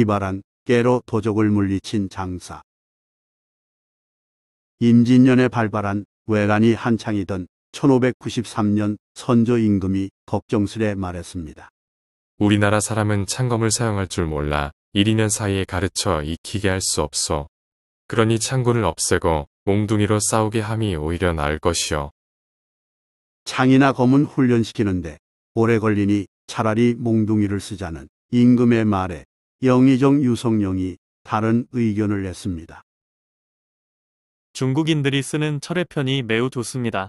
기발한 깨로 도적을 물리친 장사. 임진년에 발발한 외란이 한창이던 1593년 선조 임금이 걱정스레 말했습니다. 우리나라 사람은 창검을 사용할 줄 몰라 1, 2년 사이에 가르쳐 익히게 할 수 없소. 그러니 창군을 없애고 몽둥이로 싸우게 함이 오히려 나을 것이요. 창이나 검은 훈련시키는데 오래 걸리니 차라리 몽둥이를 쓰자는 임금의 말에 영의정 유성룡이 다른 의견을 냈습니다. 중국인들이 쓰는 철회편이 매우 좋습니다.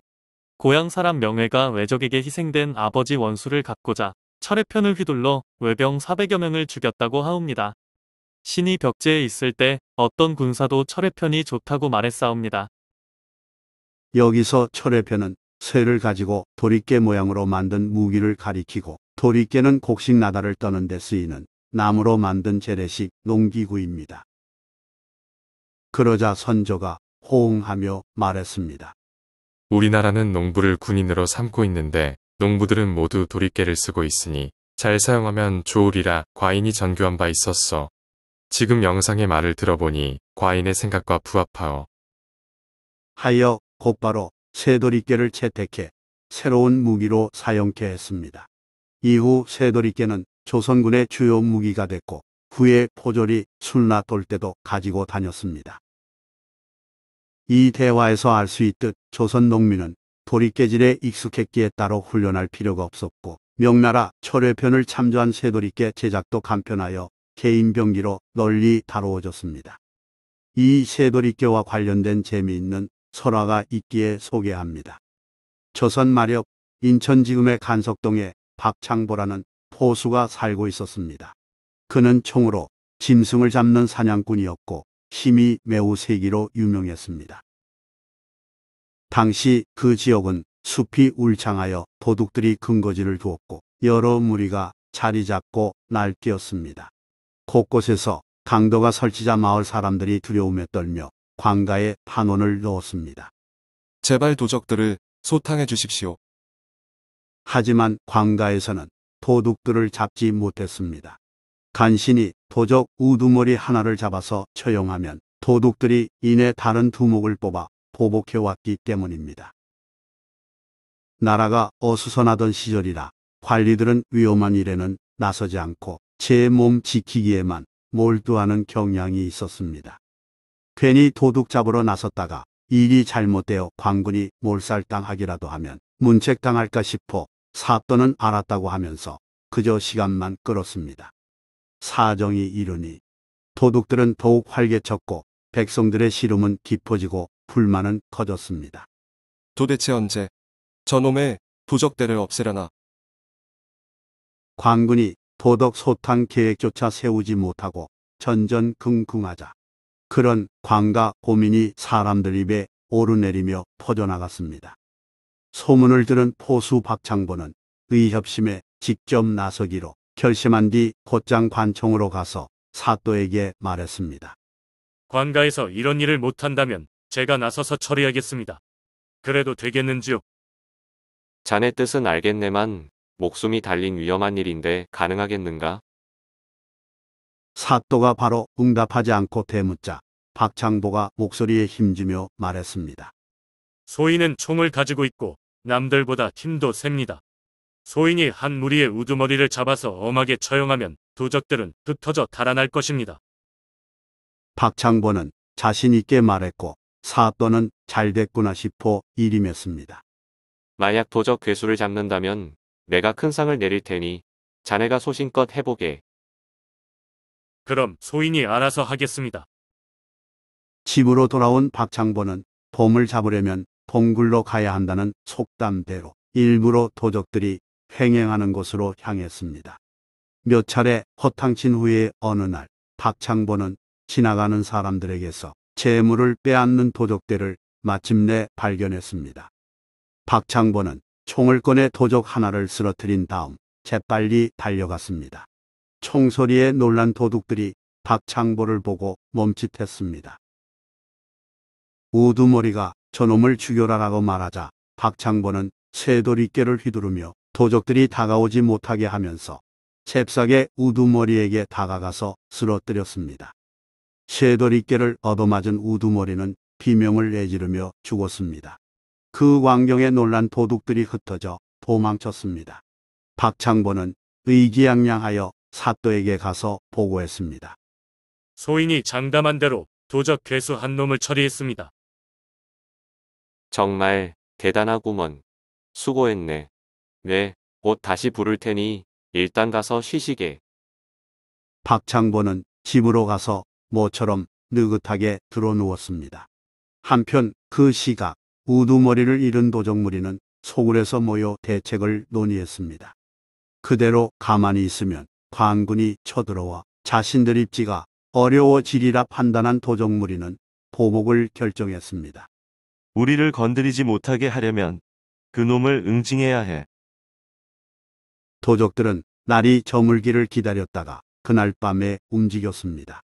고향 사람 명회가 외적에게 희생된 아버지 원수를 갚고자 철회편을 휘둘러 외병 400여 명을 죽였다고 하옵니다. 신이 벽제에 있을 때 어떤 군사도 철회편이 좋다고 말했사옵니다. 여기서 철회편은 쇠를 가지고 도리깨 모양으로 만든 무기를 가리키고, 도리깨는 곡식 나다를 떠는 데 쓰이는 나무로 만든 재래식 농기구입니다. 그러자 선조가 호응하며 말했습니다. 우리나라는 농부를 군인으로 삼고 있는데 농부들은 모두 도리깨를 쓰고 있으니 잘 사용하면 좋으리라 과인이 전교한 바 있었어. 지금 영상의 말을 들어보니 과인의 생각과 부합하오. 하여 곧바로 쇠도리깨를 채택해 새로운 무기로 사용케 했습니다. 이후 쇠도리깨는 조선군의 주요 무기가 됐고, 후에 포졸이 술나 돌 때도 가지고 다녔습니다. 이 대화에서 알 수 있듯 조선 농민은 도리깨질에 익숙했기에 따로 훈련할 필요가 없었고, 명나라 철회편을 참조한 쇠도리깨 제작도 간편하여 개인 병기로 널리 다루어졌습니다. 이 쇠도리깨와 관련된 재미있는 설화가 있기에 소개합니다. 조선 말엽 인천 지금의 간석동에 박창보라는 포수가 살고 있었습니다. 그는 총으로 짐승을 잡는 사냥꾼이었고 힘이 매우 세기로 유명했습니다. 당시 그 지역은 숲이 울창하여 도둑들이 근거지를 두었고 여러 무리가 자리 잡고 날뛰었습니다. 곳곳에서 강도가 설치자 마을 사람들이 두려움에 떨며 관가에 판원을 넣었습니다. 제발 도적들을 소탕해 주십시오. 하지만 관가에서는 도둑들을 잡지 못했습니다. 간신히 도적 우두머리 하나를 잡아서 처형하면 도둑들이 이내 다른 두목을 뽑아 보복해왔기 때문입니다. 나라가 어수선하던 시절이라 관리들은 위험한 일에는 나서지 않고 제 몸 지키기에만 몰두하는 경향이 있었습니다. 괜히 도둑 잡으러 나섰다가 일이 잘못되어 관군이 몰살당하기라도 하면 문책당할까 싶어 사또는 알았다고 하면서 그저 시간만 끌었습니다. 사정이 이르니 도둑들은 더욱 활개쳤고 백성들의 시름은 깊어지고 불만은 커졌습니다. 도대체 언제 저놈의 도적대를 없애려나? 관군이 도덕 소탕 계획조차 세우지 못하고 전전긍긍하자 그런 관가 고민이 사람들 입에 오르내리며 퍼져나갔습니다. 소문을 들은 포수 박창보는 의협심에 직접 나서기로 결심한 뒤 곧장 관청으로 가서 사또에게 말했습니다. 관가에서 이런 일을 못한다면 제가 나서서 처리하겠습니다. 그래도 되겠는지요? 자네 뜻은 알겠네만 목숨이 달린 위험한 일인데 가능하겠는가? 사또가 바로 응답하지 않고 대묻자 박창보가 목소리에 힘주며 말했습니다. 소인은 총을 가지고 있고 남들보다 힘도 셉니다. 소인이 한 무리의 우두머리를 잡아서 엄하게 처형하면 도적들은 흩어져 달아날 것입니다. 박창보는 자신 있게 말했고 사또는 잘됐구나 싶어 일임했습니다. 만약 도적 괴수를 잡는다면 내가 큰 상을 내릴 테니 자네가 소신껏 해보게. 그럼 소인이 알아서 하겠습니다. 집으로 돌아온 박창보는 봄을 잡으려면 동굴로 가야 한다는 속담대로 일부러 도적들이 횡행하는 곳으로 향했습니다. 몇 차례 허탕친 후에 어느 날 박창보는 지나가는 사람들에게서 재물을 빼앗는 도적대를 마침내 발견했습니다. 박창보는 총을 꺼내 도적 하나를 쓰러뜨린 다음 재빨리 달려갔습니다. 총소리에 놀란 도둑들이 박창보를 보고 멈칫했습니다. 우두머리가 저놈을 죽여라라고 말하자 박창보는 쇠도리깨를 휘두르며 도적들이 다가오지 못하게 하면서 잽싸게 우두머리에게 다가가서 쓰러뜨렸습니다. 쇠더리깨를 얻어맞은 우두머리는 비명을 내지르며 죽었습니다. 그 광경에 놀란 도둑들이 흩어져 도망쳤습니다. 박창보는 의기양양하여 사또에게 가서 보고했습니다. 소인이 장담한 대로 도적 괴수 한 놈을 처리했습니다. 정말 대단하구먼. 수고했네. 네, 옷 다시 부를 테니 일단 가서 쉬시게. 박창보는 집으로 가서 모처럼 느긋하게 드러누웠습니다. 한편 그 시각 우두머리를 잃은 도적무리는 소굴에서 모여 대책을 논의했습니다. 그대로 가만히 있으면 관군이 쳐들어와 자신들 입지가 어려워지리라 판단한 도적무리는 보복을 결정했습니다. 우리를 건드리지 못하게 하려면 그놈을 응징해야 해. 도적들은 날이 저물기를 기다렸다가 그날 밤에 움직였습니다.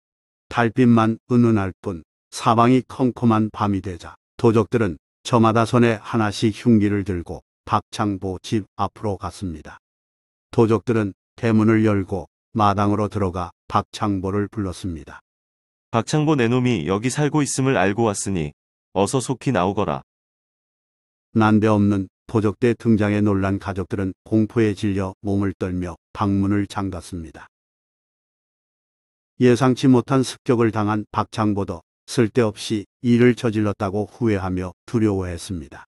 달빛만 은은할 뿐 사방이 컴컴한 밤이 되자 도적들은 저마다 손에 하나씩 흉기를 들고 박창보 집 앞으로 갔습니다. 도적들은 대문을 열고 마당으로 들어가 박창보를 불렀습니다. 박창보 내놈이 여기 살고 있음을 알고 왔으니 어서 속히 나오거라. 난데없는 도적대 등장에 놀란 가족들은 공포에 질려 몸을 떨며 방문을 잠갔습니다. 예상치 못한 습격을 당한 박창보도 쓸데없이 일을 저질렀다고 후회하며 두려워했습니다.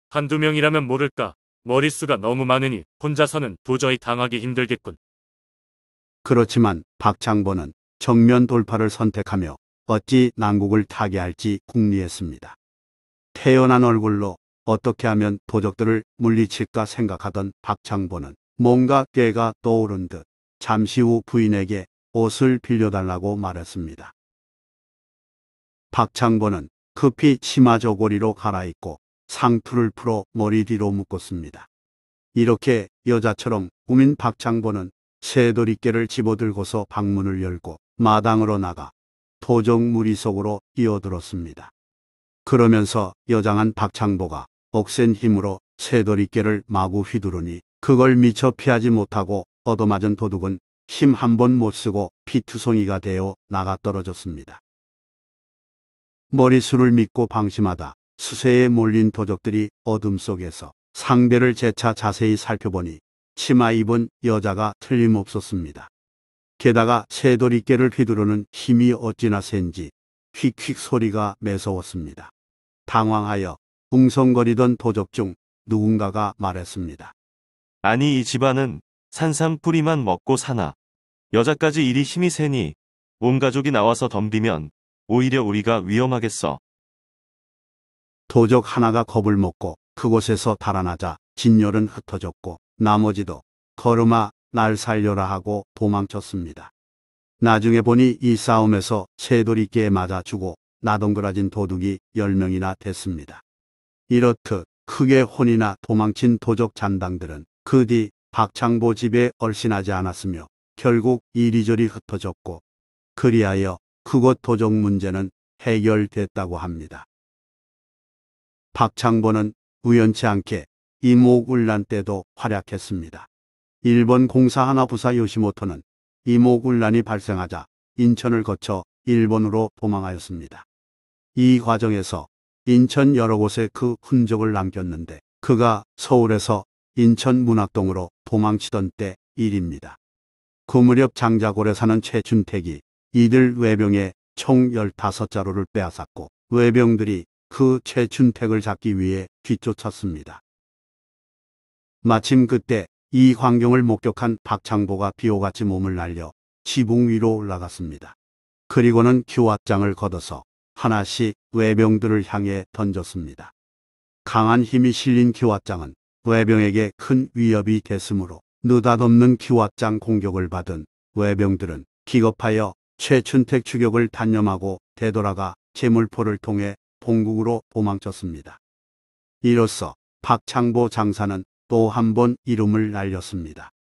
한두 명이라면 모를까. 머릿수가 너무 많으니 혼자서는 도저히 당하기 힘들겠군. 그렇지만 박창보는 정면 돌파를 선택하며 어찌 난국을 타개할지 궁리했습니다. 태연한 얼굴로 어떻게 하면 도적들을 물리칠까 생각하던 박창보는 뭔가 꾀가 떠오른 듯 잠시 후 부인에게 옷을 빌려달라고 말했습니다. 박창보는 급히 치마 저고리로 갈아입고 상투를 풀어 머리 뒤로 묶었습니다. 이렇게 여자처럼 꾸민 박창보는 쇠도리깨를 집어들고서 방문을 열고 마당으로 나가 도적 무리 속으로 뛰어들었습니다. 그러면서 여장한 박창보가 억센 힘으로 쇠도리깨를 마구 휘두르니 그걸 미처 피하지 못하고 얻어맞은 도둑은 힘 한 번 못 쓰고 피투성이가 되어 나가 떨어졌습니다. 머리수를 믿고 방심하다 수세에 몰린 도적들이 어둠 속에서 상대를 재차 자세히 살펴보니 치마 입은 여자가 틀림없었습니다. 게다가 쇠도리깨를 휘두르는 힘이 어찌나 센지 휙휙 소리가 매서웠습니다. 당황하여 웅성거리던 도적 중 누군가가 말했습니다. 아니 이 집안은 산삼 뿌리만 먹고 사나. 여자까지 이리 힘이 세니 온 가족이 나와서 덤비면 오히려 우리가 위험하겠어. 도적 하나가 겁을 먹고 그곳에서 달아나자 진열은 흩어졌고 나머지도 걸음아 날 살려라 하고 도망쳤습니다. 나중에 보니 이 싸움에서 쇠도리깨에 맞아 죽고 나동그라진 도둑이 10명이나 됐습니다. 이렇듯 크게 혼이나 도망친 도적 잔당들은 그 뒤 박창보 집에 얼씬하지 않았으며 결국 이리저리 흩어졌고 그리하여 그곳 도적 문제는 해결됐다고 합니다. 박창보는 우연치 않게 이목울란 때도 활약했습니다. 일본 공사하나부사 요시모토는 이목울란이 발생하자 인천을 거쳐 일본으로 도망하였습니다. 이 과정에서 인천 여러 곳에 그 흔적을 남겼는데 그가 서울에서 인천 문학동으로 도망치던 때 일입니다. 그 무렵 장자골에 사는 최춘택이 이들 외병의 총 15자루를 빼앗았고 외병들이 그 최춘택을 잡기 위해 뒤쫓았습니다. 마침 그때 이 광경을 목격한 박창보가 비호같이 몸을 날려 지붕 위로 올라갔습니다. 그리고는 규왓장을 걷어서 하나씩 외병들을 향해 던졌습니다. 강한 힘이 실린 규왓장은 외병에게 큰 위협이 됐으므로 느닷없는 규왓장 공격을 받은 외병들은 기겁하여 최춘택 추격을 단념하고 되돌아가 제물포를 통해 본국으로 도망쳤습니다. 이로써 박창보 장사는 또 한 번 이름을 날렸습니다.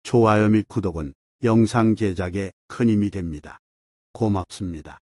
좋아요 및 구독은 영상 제작에 큰 힘이 됩니다. 고맙습니다.